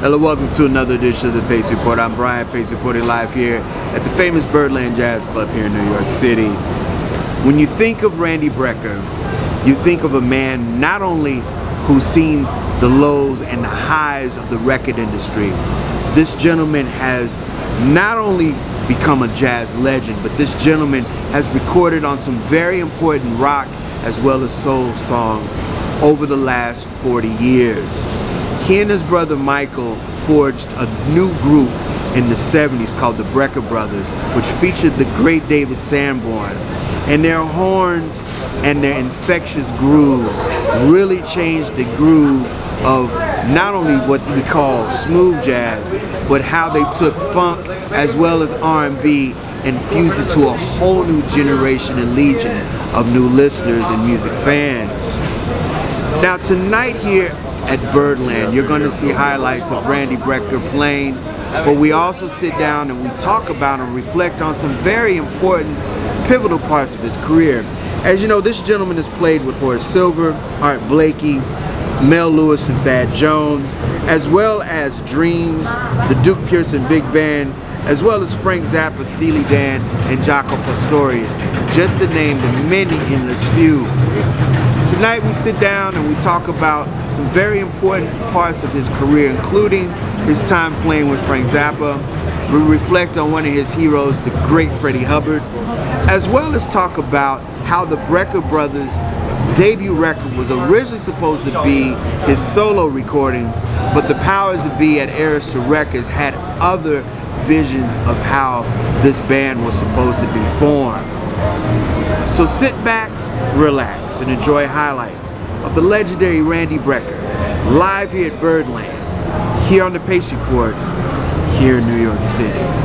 Hello, welcome to another edition of the Pace Report. I'm Brian Pace reporting live here at the famous Birdland Jazz Club here in New York City. When you think of Randy Brecker, you think of a man not only who's seen the lows and the highs of the record industry. This gentleman has not only become a jazz legend, but this gentleman has recorded on some very important rock as well as soul songs over the last 40 years. He and his brother Michael forged a new group in the 70s called the Brecker Brothers, which featured the great David Sanborn. And their horns and their infectious grooves really changed the groove of not only what we call smooth jazz, but how they took funk as well as R&B and fused it to a whole new generation and legion of new listeners and music fans. Now tonight here at Birdland, you're going to see highlights of Randy Brecker playing, but we also sit down and we talk about and reflect on some very important, pivotal parts of his career. As you know, this gentleman has played with Horace Silver, Art Blakey, Mel Lewis and Thad Jones, as well as Dreams, the Duke Pearson Big Band, as well as Frank Zappa, Steely Dan, and Jaco Pastorius, just to name the many endless few. Tonight we sit down and we talk about some very important parts of his career, including his time playing with Frank Zappa. We reflect on one of his heroes, the great Freddie Hubbard, as well as talk about how the Brecker Brothers' debut record was originally supposed to be his solo recording, but the powers that be at Arista Records had other visions of how this band was supposed to be formed. So sit back, relax, and enjoy highlights of the legendary Randy Brecker live here at Birdland, here on the Pace Report, here in New York City.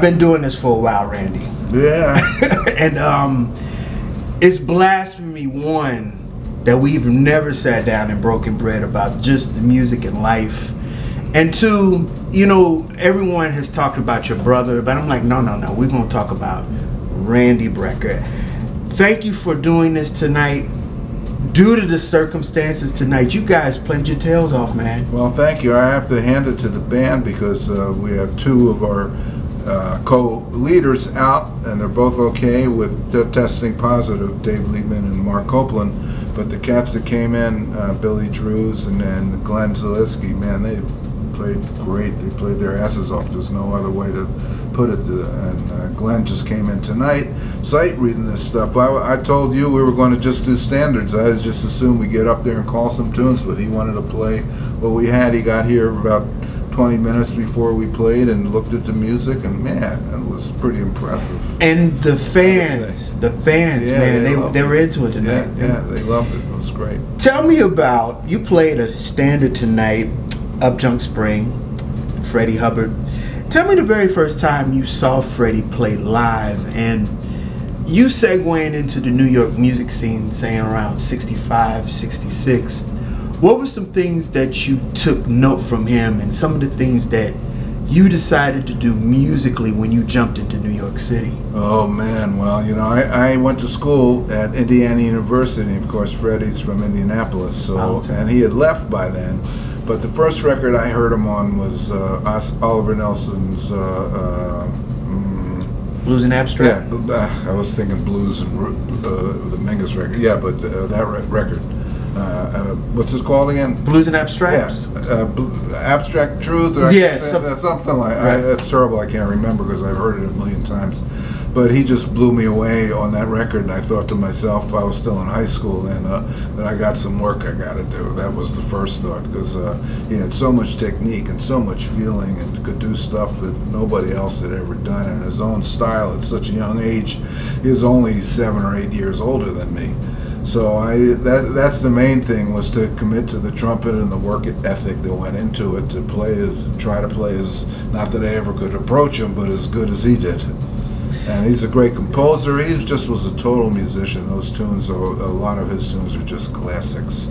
been doing this for a while, Randy. Yeah. And it's blasphemy, one, that we've never sat down and broken bread about just the music and life. And two, you know, everyone has talked about your brother, but I'm like, no, we're gonna talk about Randy Brecker. Thank you for doing this tonight. Due to the circumstances tonight, you guys played your tails off, man. Well, thank you. I have to hand it to the band because we have two of our co-leaders out, and they're both okay with testing positive, Dave Liebman and Mark Copeland. But the cats that came in, Billy Drews and then Glenn Zaleski, man, they played great. They played their asses off. There's no other way to put it. And Glenn just came in tonight, sight reading this stuff. I told you we were going to just do standards. I just assumed we get up there and call some tunes, but he wanted to play what we had. He got here about 20 minutes before we played and looked at the music, and man, it was pretty impressive. And the fans, yeah, man, they were into it tonight. Yeah, they loved it. It was great. Tell me about, you played a standard tonight, Upjunk Spring, Freddie Hubbard. Tell me the very first time you saw Freddie play live, and you segueing into the New York music scene, saying around 65, 66. What were some things that you took note from him, and some of the things that you decided to do musically when you jumped into New York City? Oh man, well, you know, I went to school at Indiana University. Of course, Freddie's from Indianapolis, so and he had left by then. But the first record I heard him on was Oliver Nelson's Blues and Abstract? Yeah, I was thinking Blues and the Mingus record. Yeah, but that record. What's it called again? Blues and Abstract? Yeah, Abstract Truth? Or something like that. Right. It's terrible, I can't remember because I've heard it a million times. But he just blew me away on that record, and I thought to myself, I was still in high school then, that I got some work I got to do. That was the first thought, because he had so much technique and so much feeling and could do stuff that nobody else had ever done in his own style at such a young age. He was only 7 or 8 years older than me. So that's the main thing, was to commit to the trumpet and the work ethic that went into it, to try to play as, not that I ever could approach him, but as good as he did. And he's a great composer. He just was a total musician. Those tunes, a lot of his tunes are just classics.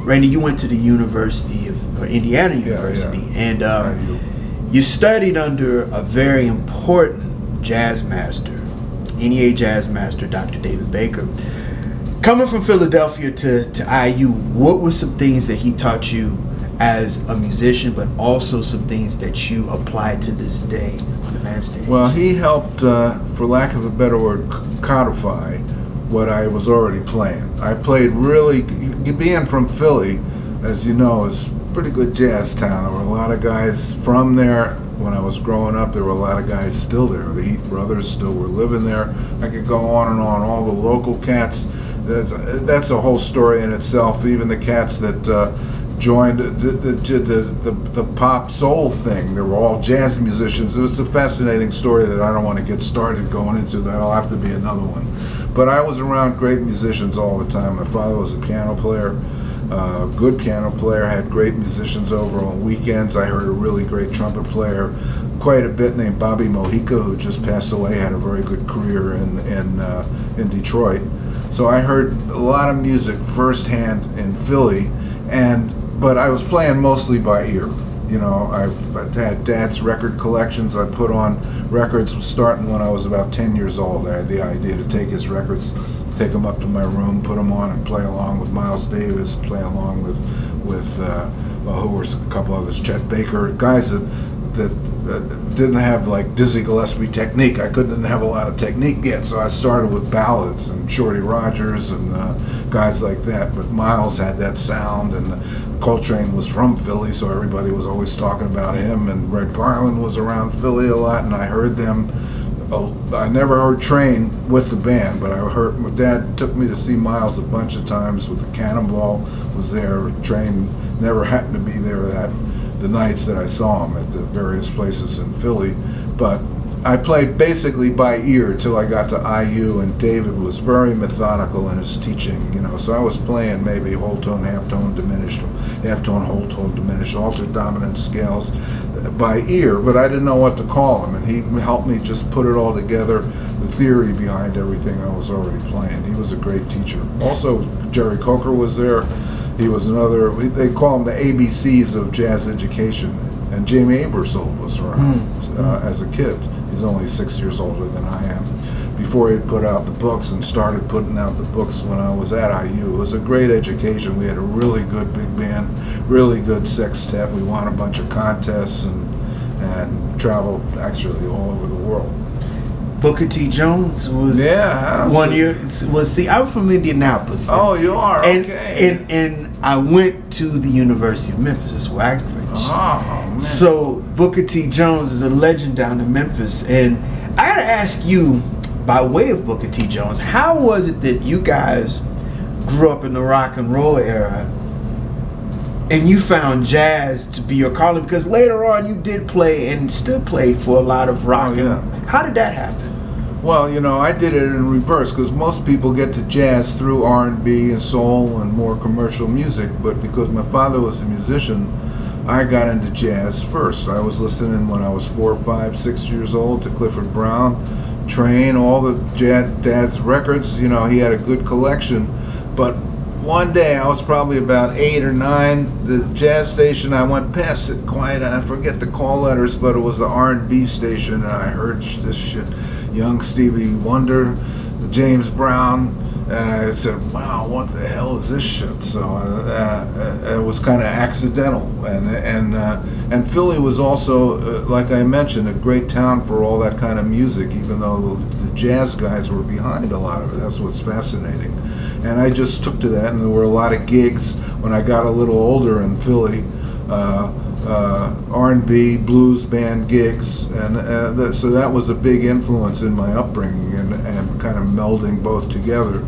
Randy, you went to the University of Indiana University, and you studied under a very important jazz master, NEA jazz master, Dr. David Baker. Coming from Philadelphia to IU, what were some things that he taught you as a musician, but also some things that you apply to this day on the band stage? Well, he helped, for lack of a better word, codify what I was already playing. I played really, being from Philly, as you know, is a pretty good jazz town. There were a lot of guys from there. When I was growing up, there were a lot of guys still there. The Heath brothers still were living there. I could go on and on. All the local cats, that's a whole story in itself. Even the cats that joined the pop soul thing, they were all jazz musicians. It was a fascinating story that I don't want to get started going into. That'll have to be another one. But I was around great musicians all the time. My father was a piano player, good piano player, had great musicians over on weekends. I heard a really great trumpet player quite a bit named Bobby Mojica, who just passed away, had a very good career in Detroit. So I heard a lot of music firsthand in Philly, but I was playing mostly by ear. You know, I had Dad's record collections. I put on records starting when I was about 10 years old. I had the idea to take his records, take them up to my room, put them on, and play along with Miles Davis, play along with who were a couple others, Chet Baker, guys that didn't have like Dizzy Gillespie technique. I didn't have a lot of technique yet, so I started with ballads and Shorty Rogers and guys like that. But Miles had that sound, and Coltrane was from Philly, so everybody was always talking about him. And Red Garland was around Philly a lot, and I heard them. Oh, I never heard Train with the band, but I heard. My dad took me to see Miles a bunch of times with the Cannonball. Was there? Train never happened to be there the nights that I saw him at the various places in Philly, but I played basically by ear till I got to IU, and David was very methodical in his teaching, you know, so I was playing maybe whole tone, half tone, diminished, half tone, whole tone, diminished, altered dominant scales by ear, but I didn't know what to call him, and he helped me just put it all together, the theory behind everything I was already playing. He was a great teacher. Also, Jerry Coker was there. He was another, they call him the ABCs of jazz education. And Jamie Aebersold was around as a kid. He's only 6 years older than I am. Before he put out the books and started putting out the books when I was at IU. It was a great education. We had a really good big band, really good sextet. We won a bunch of contests and traveled actually all over the world. Booker T. Jones was one year. See, I'm from Indianapolis. Oh, you are? Okay. And I went to the University of Memphis. That's where I graduated. Oh, man. So Booker T. Jones is a legend down in Memphis. And I got to ask you, by way of Booker T. Jones, how was it that you guys grew up in the rock and roll era and you and jazz to be your calling? Because later on you did play and still play for a lot of rock. How did that happen? Well, you know, I did it in reverse, because most people get to jazz through R&B and soul and more commercial music, but because my father was a musician, I got into jazz first. I was listening when I was 4, 5, 6 years old to Clifford Brown, Train, all the Dad's records. You know, he had a good collection, but one day, I was probably about 8 or 9, the jazz station, I went past it quite, I forget the call letters, but it was the R&B station, and I heard this shit, young Stevie Wonder, James Brown, and I said, wow, what the hell is this shit? So it was kind of accidental, and Philly was also, like I mentioned, a great town for all that kind of music, even though the jazz guys were behind a lot of it. That's what's fascinating. And I just took to that, and there were a lot of gigs when I got a little older in Philly, R&B, blues band gigs, and so that was a big influence in my upbringing and kind of melding both together.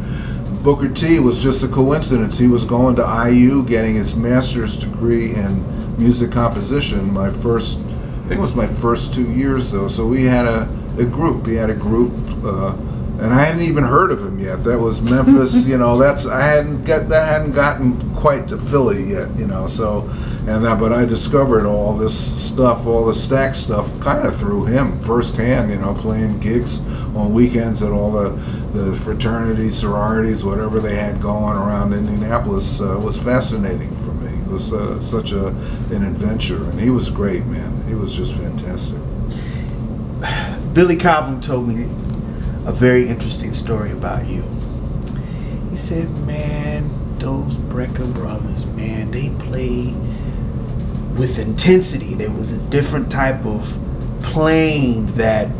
Booker T was just a coincidence. He was going to IU getting his master's degree in music composition. I think it was my first 2 years though, so we had a group. He had a group, and I hadn't even heard of him yet. That was Memphis, you know. I hadn't gotten quite to Philly yet, you know. So, but I discovered all this stuff, all the Stax stuff, kind of through him firsthand, you know, playing gigs on weekends at all the fraternities, sororities, whatever they had going around Indianapolis. Was fascinating for me. It was such an adventure, and he was great, man. He was just fantastic. Billy Cobham told me a very interesting story about you. He said, man, those Brecker Brothers, man, they played with intensity. There was a different type of playing that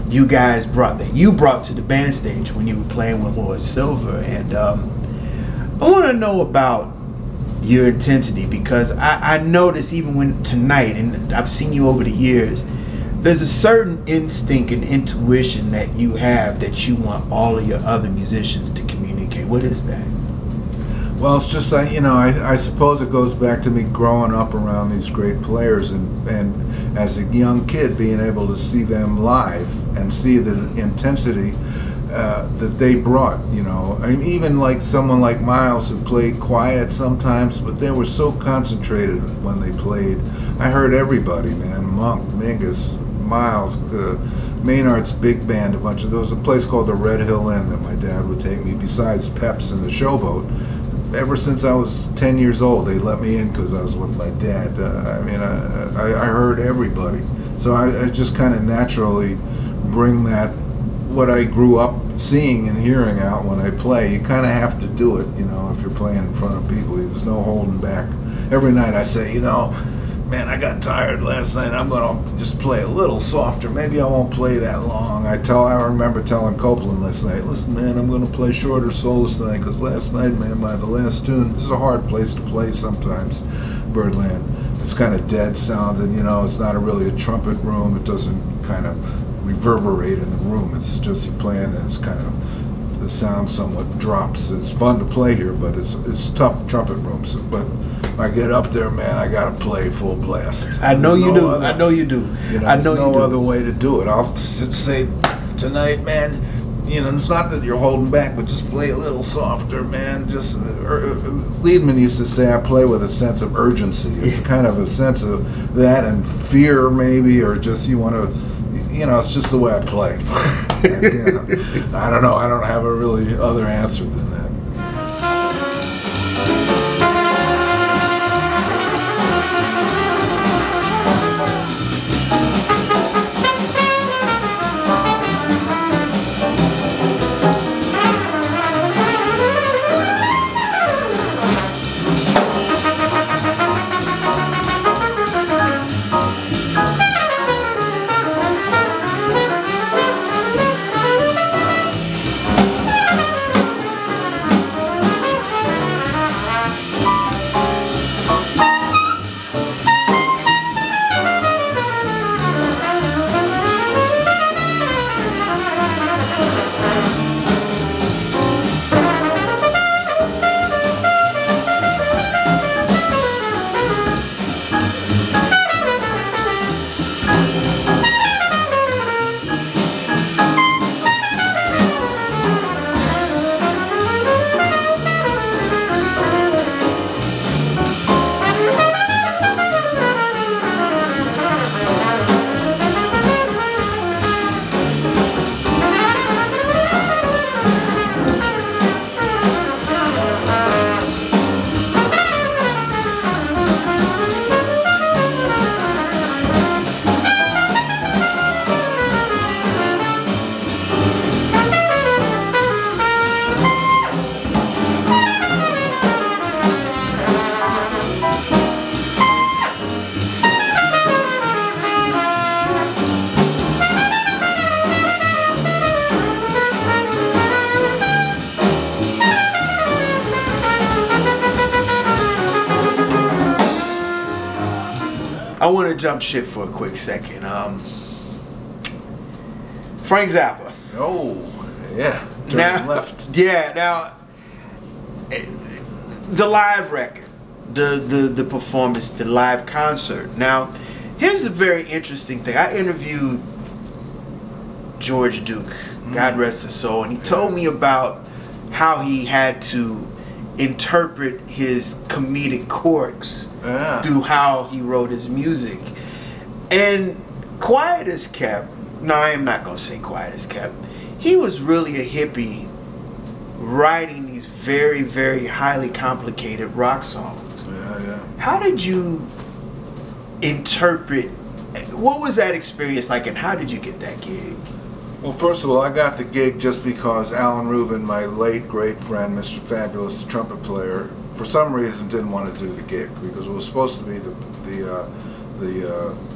you guys brought, to the band stage when you were playing with Horace Silver. And I want to know about your intensity, because I noticed even when tonight, and I've seen you over the years, there's a certain instinct and intuition that you have that you want all of your other musicians to communicate. What is that? Well, it's just, you know, I suppose it goes back to me growing up around these great players, and as a young kid being able to see them live and see the intensity that they brought, you know. I mean, even like someone like Miles, who played quiet sometimes, but they were so concentrated when they played. I heard everybody, man. Monk, Mingus, Miles, Maynard's Big Band, a bunch of those. A place called the Red Hill Inn that my dad would take me, besides Pep's and the Showboat. Ever since I was 10 years old, they let me in because I was with my dad. I mean, I heard everybody. So I just kind of naturally bring that, what I grew up seeing and hearing out when I play. You kind of have to do it, you know, if you're playing in front of people. There's no holding back. Every night I say, you know, man, I got tired last night. I'm going to just play a little softer. Maybe I won't play that long. I remember telling Copeland last night, listen, man, I'm going to play shorter solos tonight, because last night, man, by the last tune, this is a hard place to play sometimes, Birdland. It's kind of dead sounding, you know, it's not really a trumpet room. It doesn't kind of reverberate in the room. It's just you playing, and it's kind of, the sound somewhat drops. It's fun to play here, but it's tough trumpet rooms. But I get up there, man, I gotta play full blast. I know you do. I know you do. You know, I know there's no other way to do it. I'll say tonight, man, you know, it's not that you're holding back, but just play a little softer, man. Just Liedman used to say, I play with a sense of urgency. It's kind of a sense of that and fear, maybe, or just you want to. You know, it's just the way I play. You know, I don't know. I don't have a really other answer than that. I want to jump ship for a quick second. Frank Zappa. Oh, yeah. Now, left. Yeah, now, the live record, the performance, the live concert. Now, here's a very interesting thing. I interviewed George Duke, God rest his soul, and he told me about how he had to interpret his comedic quirks through how he wrote his music. And quiet as kept, no, I am not going to say quiet as kept, he was really a hippie writing these very, very highly complicated rock songs. How did you interpret, what was that experience like, and how did you get that gig? Well, first of all, I got the gig just because Alan Rubin, my late great friend, Mr. Fabulous, the trumpet player, for some reason didn't want to do the gig, because it was supposed to be the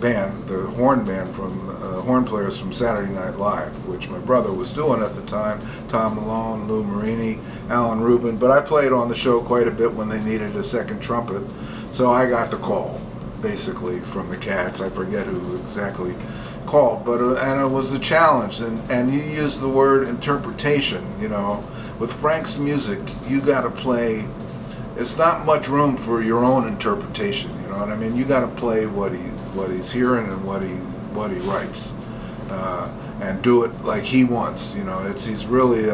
band, the horn band from horn players from Saturday Night Live, which my brother was doing at the time. Tom Malone, Lou Marini, Alan Rubin, but I played on the show quite a bit when they needed a second trumpet, so I got the call, basically, from the Cats. I forget who exactly called, but and it was a challenge, and you use the word interpretation. You know, with Frank's music, you got to play. It's not much room for your own interpretation. You know what I mean? You got to play what he's hearing and what he writes, and do it like he wants. You know, he's really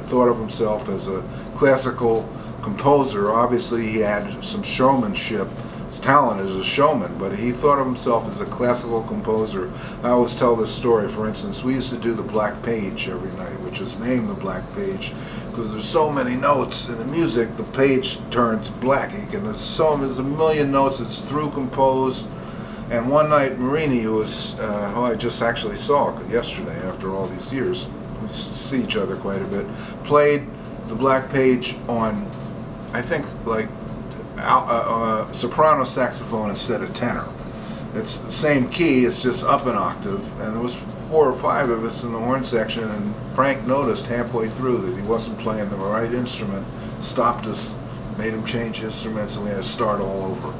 thought of himself as a classical composer. Obviously, he had some showmanship. His talent as a showman, but he thought of himself as a classical composer. I always tell this story. For instance, we used to do the Black Page every night, which is named the Black Page because there's so many notes in the music, the page turns black. There's a million notes. It's through composed. And one night, Marini, who was who I just actually saw yesterday after all these years, we see each other quite a bit, played the Black Page on, I think, like, soprano saxophone instead of tenor. It's the same key, it's just up an octave, and there was 4 or 5 of us in the horn section, and Frank noticed halfway through that he wasn't playing the right instrument, stopped us, made him change instruments, and we had to start all over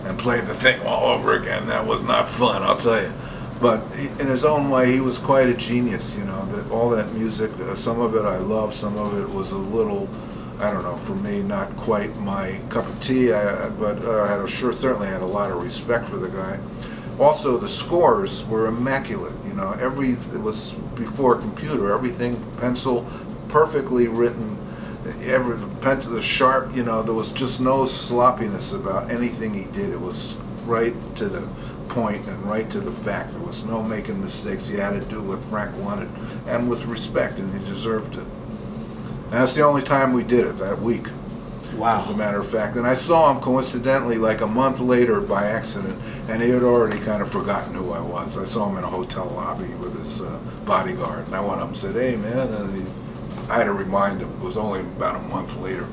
and play the thing all over again. That was not fun, I'll tell you. But in his own way, he was quite a genius. You know, that all that music, some of it I loved, some of it was a little, I don't know, for me, not quite my cup of tea, but I certainly had a lot of respect for the guy. Also, the scores were immaculate. You know, it was before computer, everything pencil, perfectly written, every pencil, the sharp, you know, there was just no sloppiness about anything he did. It was right to the point and right to the fact. There was no making mistakes. He had to do what Frank wanted, and with respect, and he deserved it. And that's the only time we did it, that week. Wow. As a matter of fact. And I saw him coincidentally like a month later by accident, and he had already kind of forgotten who I was. I saw him in a hotel lobby with his bodyguard, and I went up and said, "Hey, man," and I had to remind him. It was only about a month later.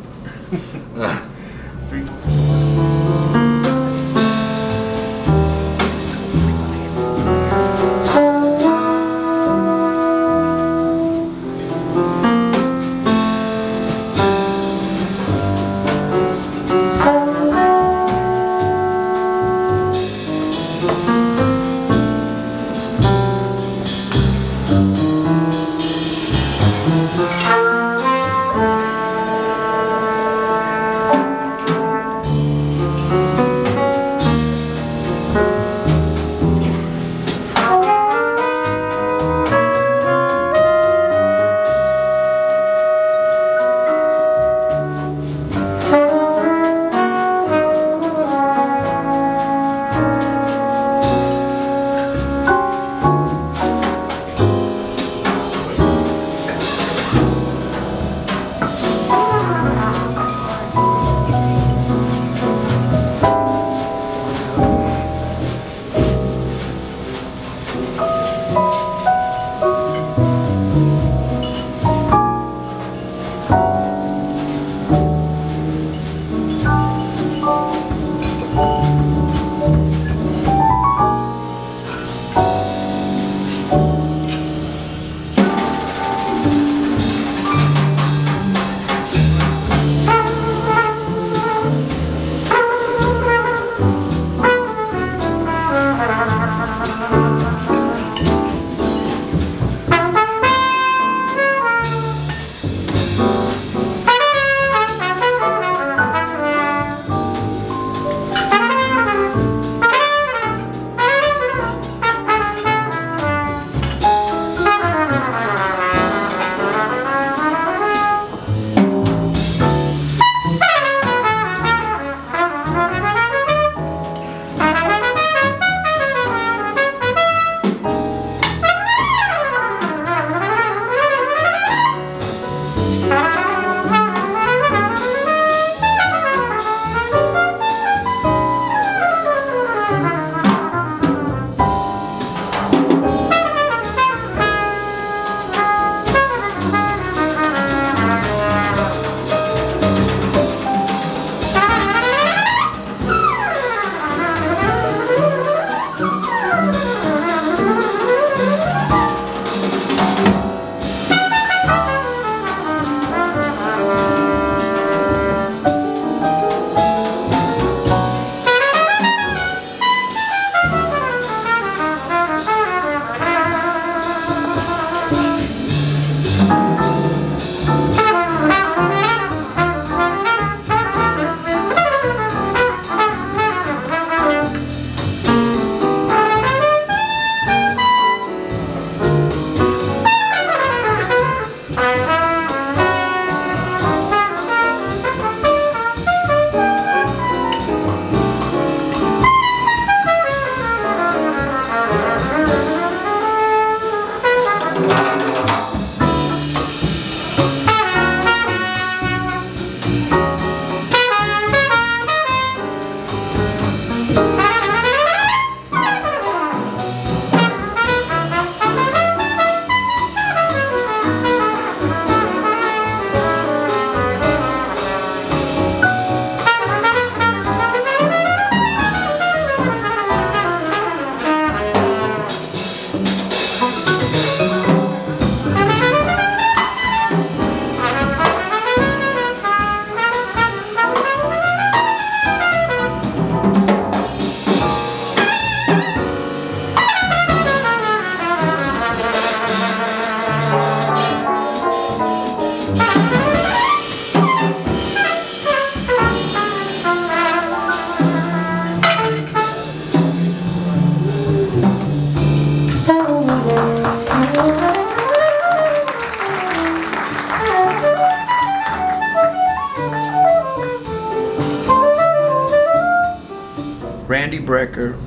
Randy Brecker,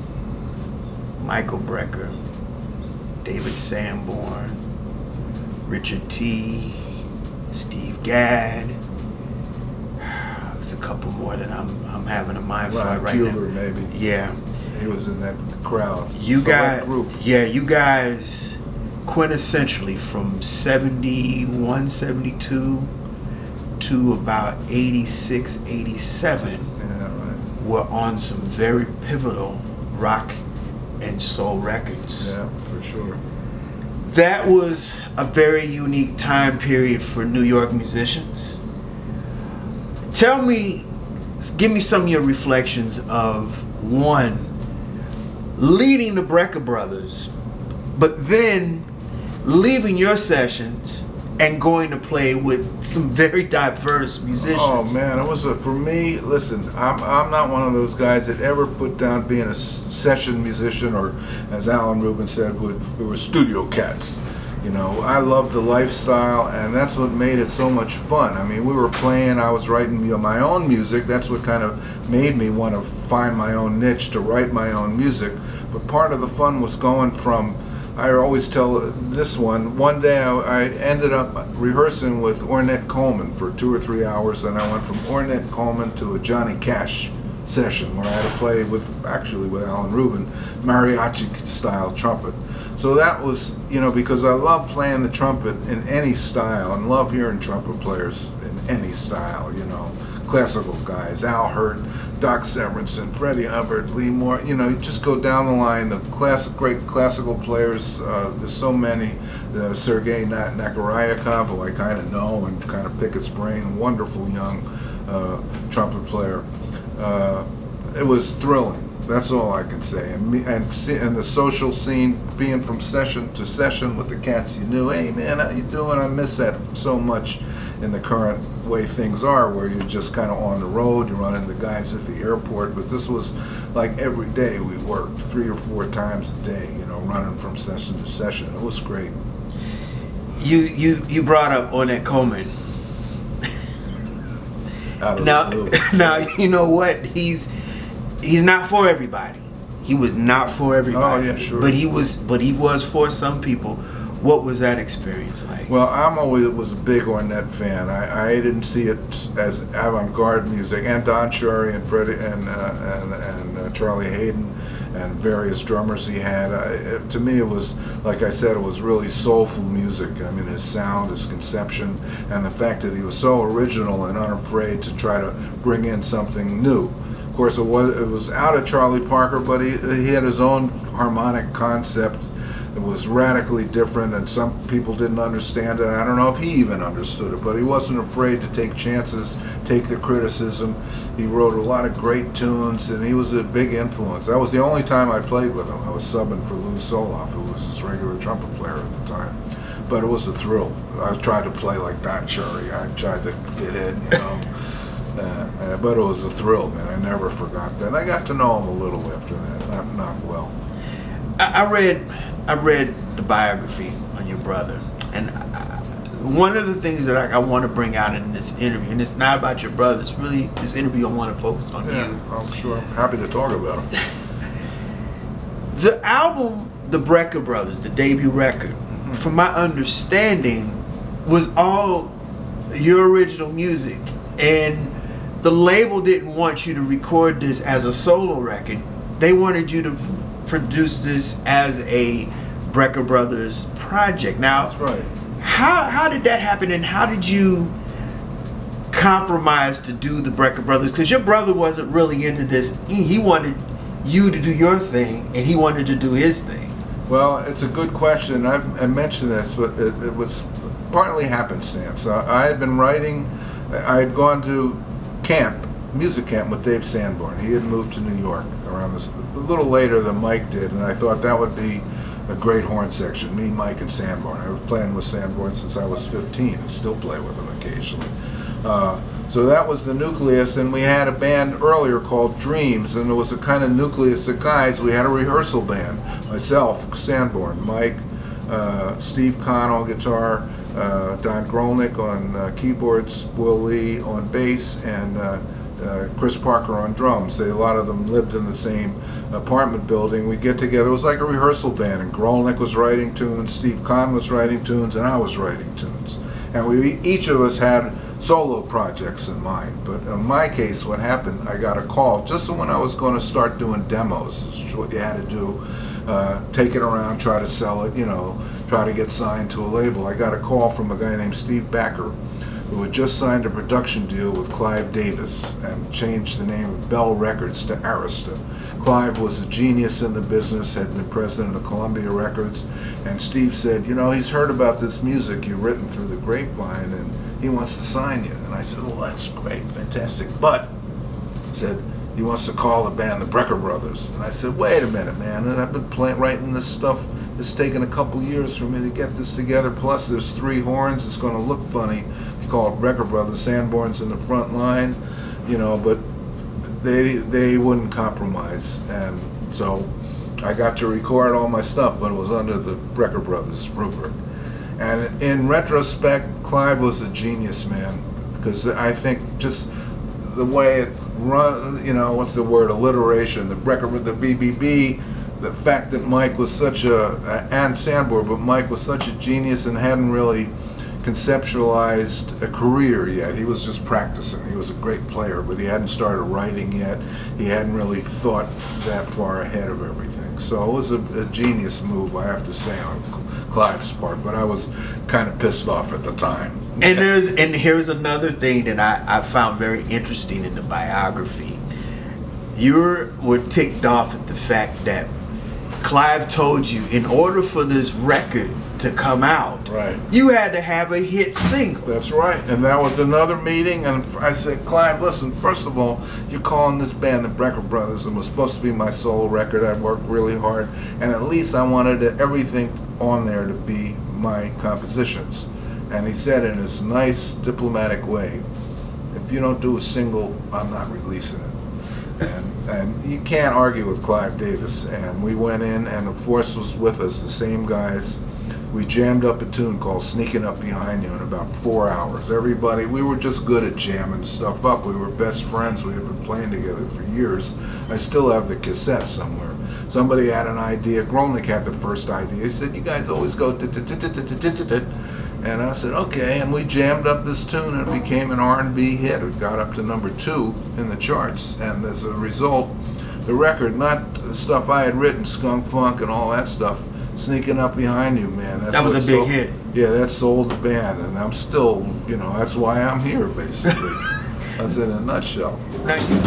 Michael Brecker, David Sanborn, Richard T, Steve Gadd. There's a couple more that I'm having a mind for right now. Cuber, maybe. Yeah. He was in that crowd. You guys, group. yeah, you guys quintessentially from 71, 72 to about 86, 87 were on some very pivotal rock and soul records. Yeah, for sure. That was a very unique time period for New York musicians. Tell me, give me some of your reflections of one, leading the Brecker Brothers, but then leaving your sessions and going to play with some very diverse musicians. Oh man, it was for me. Listen, I'm not one of those guys that ever put down being a session musician, or as Alan Rubin said, we were studio cats. You know, I love the lifestyle, and that's what made it so much fun. I mean, we were playing, I was writing my own music. That's what kind of made me want to find my own niche, to write my own music. But part of the fun was going from, I always tell this one day I ended up rehearsing with Ornette Coleman for 2 or 3 hours, and I went from Ornette Coleman to a Johnny Cash session where I had to play with, actually with Alan Rubin, mariachi style trumpet. So that was, you know, because I love playing the trumpet in any style and love hearing trumpet players in any style, you know. Classical guys, Al Hurt, Doc Severinsen, Freddie Hubbard, Lee Moore, you know, you just go down the line, the great classical players, there's so many, Sergei Nakarayakov, who I kind of know and kind of pick his brain, wonderful young trumpet player. It was thrilling. That's all I can say. And the social scene, being from session to session with the cats you knew, hey man, how you doing? I miss that so much in the current way things are, where you're just kind of on the road, you run into guys at the airport. But this was like every day we worked 3 or 4 times a day, you know, running from session to session. It was great. You brought up Ornette Coleman. Now you know what, he's not for everybody. He was not for everybody. Oh yeah, sure. But he was for some people. What was that experience like? Well, was a big Ornette fan. I didn't see it as avant-garde music, and Don Shari and Freddie and Charlie Hayden and various drummers he had. To me, it was, like I said, it was really soulful music. I mean, his sound, his conception, and the fact that he was so original and unafraid to try to bring in something new. Of course, it was out of Charlie Parker, but he had his own harmonic concept. It was radically different, and some people didn't understand it. I don't know if he even understood it, but he wasn't afraid to take chances, take the criticism. He wrote a lot of great tunes, and he was a big influence. That was the only time I played with him. I was subbing for Lou Soloff, who was his regular trumpet player at the time. But it was a thrill. I tried to play like Don Cherry. I tried to fit in, you know. But it was a thrill, man. I never forgot that. I got to know him a little after that, not well. I read the biography on your brother, and one of the things that I want to bring out in this interview, and it's not about your brother, it's really this interview I want to focus on you. I'm sure. I'm happy to talk about it. The album, The Brecker Brothers, the debut record, from my understanding, was all your original music, and the label didn't want you to record this as a solo record. They wanted you to produce this as a Brecker Brothers project. Now, that's right. How did that happen, and how did you compromise to do the Brecker Brothers? Because your brother wasn't really into this. He wanted you to do your thing, and he wanted to do his thing. Well, it's a good question. I mentioned this, but it was partly happenstance. I had been writing. I had gone to music camp with Dave Sanborn. He had moved to New York around this a little later than Mike did, and I thought that would be a great horn section, me, Mike, and Sanborn. I was playing with Sanborn since I was 15 and still play with him occasionally. So that was the nucleus, and we had a band earlier called Dreams, and there was a kind of nucleus of guys. We had a rehearsal band, myself, Sanborn, Mike, Steve Kahn on guitar, Don Grolnick on keyboards, Will Lee on bass, and Chris Parker on drums. A lot of them lived in the same apartment building. We'd get together. It was like a rehearsal band, and Grolnick was writing tunes, Steve Kahn was writing tunes, and I was writing tunes. And each of us had solo projects in mind. But in my case, what happened, I got a call just when I was going to start doing demos. This is what you had to do. Take it around, try to sell it, you know, try to get signed to a label. I got a call from a guy named Steve Brecker, who had just signed a production deal with Clive Davis and changed the name of Bell Records to Arista. Clive was a genius in the business, had been president of Columbia Records, and Steve said, you know, he's heard about this music you've written through the grapevine and he wants to sign you. And I said, well, that's great, fantastic, but, he said, he wants to call the band the Brecker Brothers. And I said, wait a minute, man, I've been writing this stuff. It's taken a couple years for me to get this together, plus there's 3 horns, it's going to look funny. You call it Brecker Brothers, Sanborn's in the front line, you know, but they wouldn't compromise. And so I got to record all my stuff, but it was under the Brecker Brothers rubric. And in retrospect, Clive was a genius, man, because I think just the way it run, you know, what's the word, alliteration, the Brecker with the BBB, the fact that Mike was such and Sanborn, but Mike was such a genius and hadn't really conceptualized a career yet. He was just practicing. He was a great player, but he hadn't started writing yet. He hadn't really thought that far ahead of everything. So it was a genius move, I have to say, on Clive's part, but I was kind of pissed off at the time. And here's another thing that I found very interesting in the biography. You were ticked off at the fact that Clive told you, in order for this record to come out, right, you had to have a hit single. That's right. And that was another meeting, and I said, Clive, listen, first of all, you're calling this band the Brecker Brothers, and it was supposed to be my solo record. I worked really hard, and at least I wanted everything on there to be my compositions. And he said in his nice diplomatic way, if you don't do a single, I'm not releasing it. And you can't argue with Clive Davis. And we went in, and the force was with us, the same guys. We jammed up a tune called Sneaking Up Behind You in about 4 hours. Everybody, we were just good at jamming stuff up. We were best friends. We had been playing together for years. I still have the cassette somewhere. Somebody had an idea. Grolnick had the first idea. He said, you guys always go da-da-da-da-da-da-da-da. And I said, okay, and we jammed up this tune and it became an R&B hit. It got up to #2 in the charts, and as a result, the record, not the stuff I had written, Skunk Funk and all that stuff, Sneaking Up Behind You, man. That was a big hit. Yeah, that sold the band, and I'm still, you know, that's why I'm here, basically. That's in a nutshell. Thank you.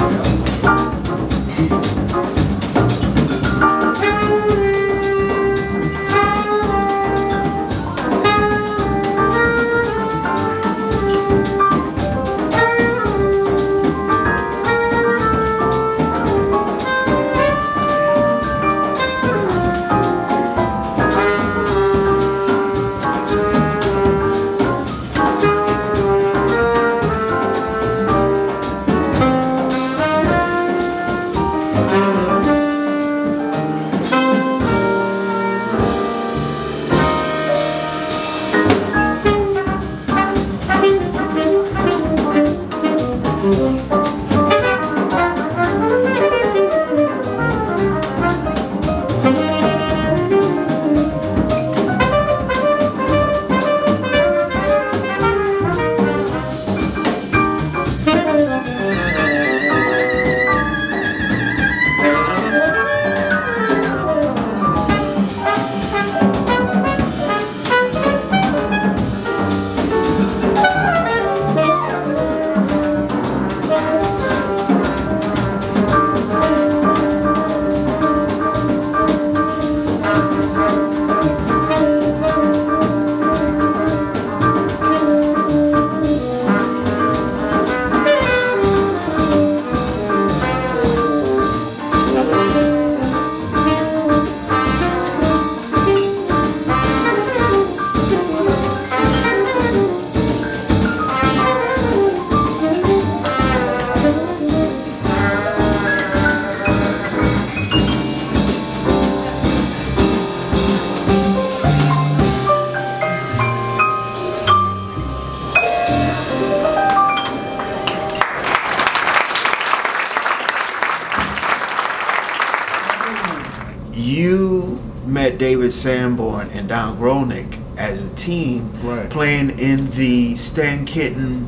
you met David Sanborn and Don Grolnick as a team, right, playing in the Stan Kenton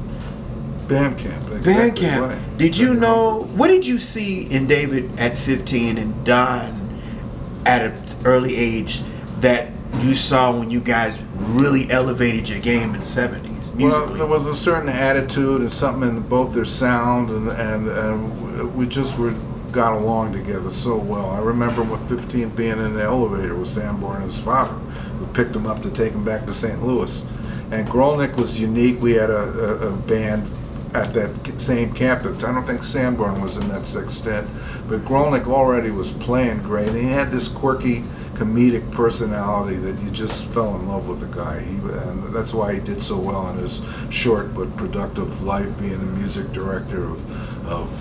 band camp. Band camp. Right. Did you know, what did you see in David at 15 and Don at an early age that you saw when you guys really elevated your game in the 70s? Musically? Well, there was a certain attitude and something in both their sound, and we just got along together so well. I remember with 15 being in the elevator with Sanborn and his father. We picked him up to take him back to St. Louis. And Grolnick was unique. We had a band at that same camp. I don't think Sanborn was in that sextet, but Grolnick already was playing great. And he had this quirky, comedic personality that you just fell in love with the guy. And that's why he did so well in his short but productive life, being the music director of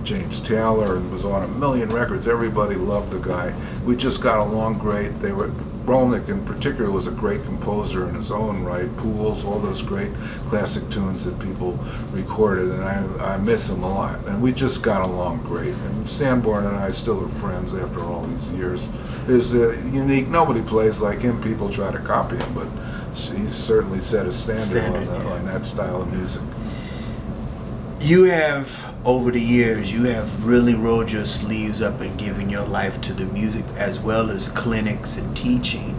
James Taylor, and was on a million records. Everybody loved the guy. We just got along great. Grolnick in particular was a great composer in his own right. Pools, all those great classic tunes that people recorded, and I miss him a lot. And we just got along great. And Sanborn and I still are friends after all these years. There's a unique, nobody plays like him. People try to copy him, but he's certainly set a standard on that style of music. You have, over the years, you have really rolled your sleeves up and given your life to the music, as well as clinics and teaching.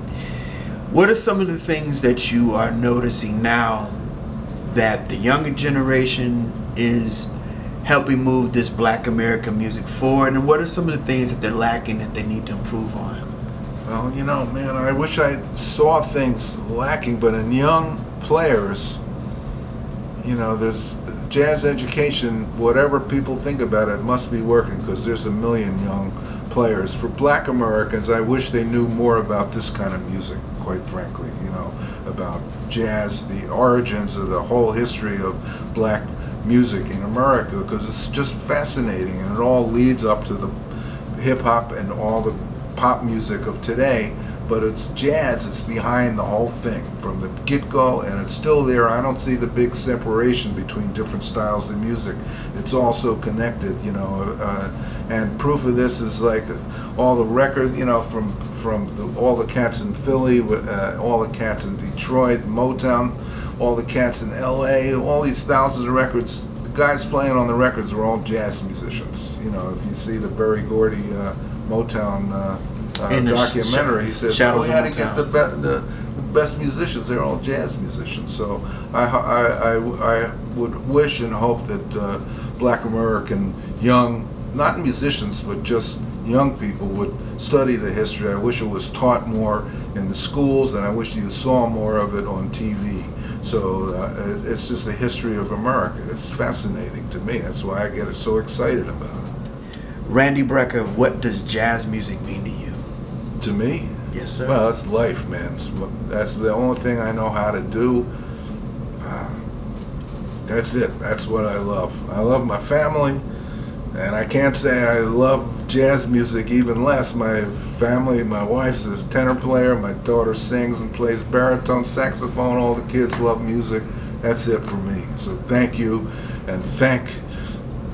What are some of the things that you are noticing now that the younger generation is helping move this Black American music forward, and what are some of the things that they're lacking that they need to improve on? Well, you know, man, I wish I saw things lacking, but in young players, you know, there's jazz education, whatever people think about it, must be working, because there's a million young players. For Black Americans, I wish they knew more about this kind of music, quite frankly, you know, about jazz, the origins of the whole history of Black music in America, because it's just fascinating, and it all leads up to the hip-hop and all the pop music of today. But it's jazz, it's behind the whole thing from the get-go, and it's still there. I don't see the big separation between different styles of music. It's also connected, you know, and proof of this is like all the records, you know, from all the cats in Philly, all the cats in Detroit, Motown, all the cats in LA, all these thousands of records. The guys playing on the records are all jazz musicians. You know, if you see the Berry Gordy Motown documentary, he says, "Oh, we had to get the best musicians. They're all jazz musicians." So I would wish and hope that Black American young, not musicians, but just young people would study the history. I wish it was taught more in the schools, and I wish you saw more of it on TV. So it's just the history of America. It's fascinating to me. That's why I get so excited about it. Randy Brecker, what does jazz music mean to you? To me? Yes, sir. Well, it's life, man. That's the only thing I know how to do. That's it. That's what I love. I love my family, and I can't say I love jazz music even less. My family, my wife's a tenor player, my daughter sings and plays baritone, saxophone, all the kids love music. That's it for me. So thank you, and thank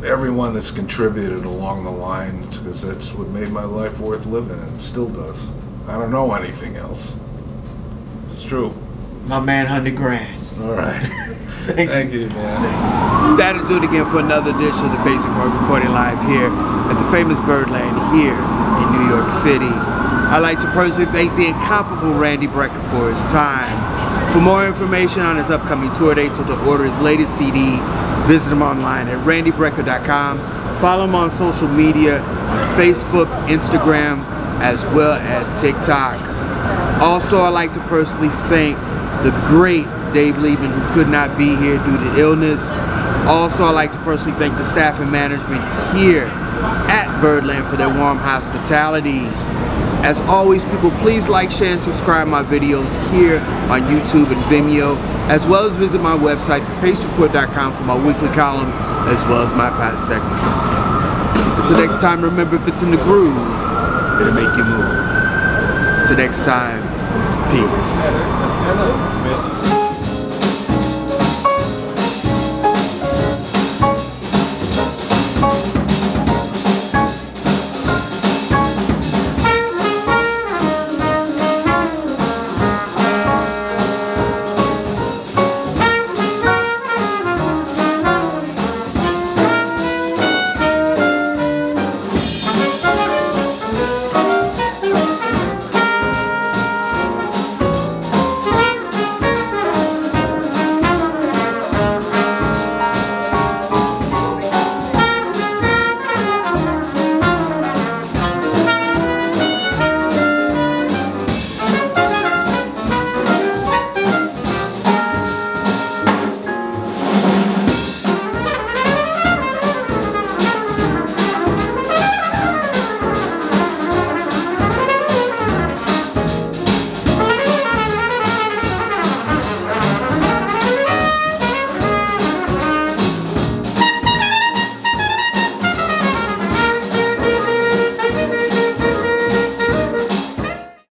everyone that's contributed along the line, because that's what made my life worth living, and it still does. I don't know anything else. It's true. My man, 100 grand. All right. Thank you, man. That'll do it again for another edition of the Pace Report, recording live here at the famous Birdland here in New York City. I'd like to personally thank the incomparable Randy Brecker for his time. For more information on his upcoming tour dates or to order his latest CD, visit him online at randybrecker.com. Follow him on social media on Facebook, Instagram, as well as TikTok. Also, I'd like to personally thank the great Dave Liebman, who could not be here due to illness. Also, I'd like to personally thank the staff and management here at Birdland for their warm hospitality. As always, people, please like, share, and subscribe my videos here on YouTube and Vimeo, as well as visit my website, thepacereport.com, for my weekly column, as well as my past segments. Until next time, remember, if it's in the groove, it'll make you move. Until next time, peace.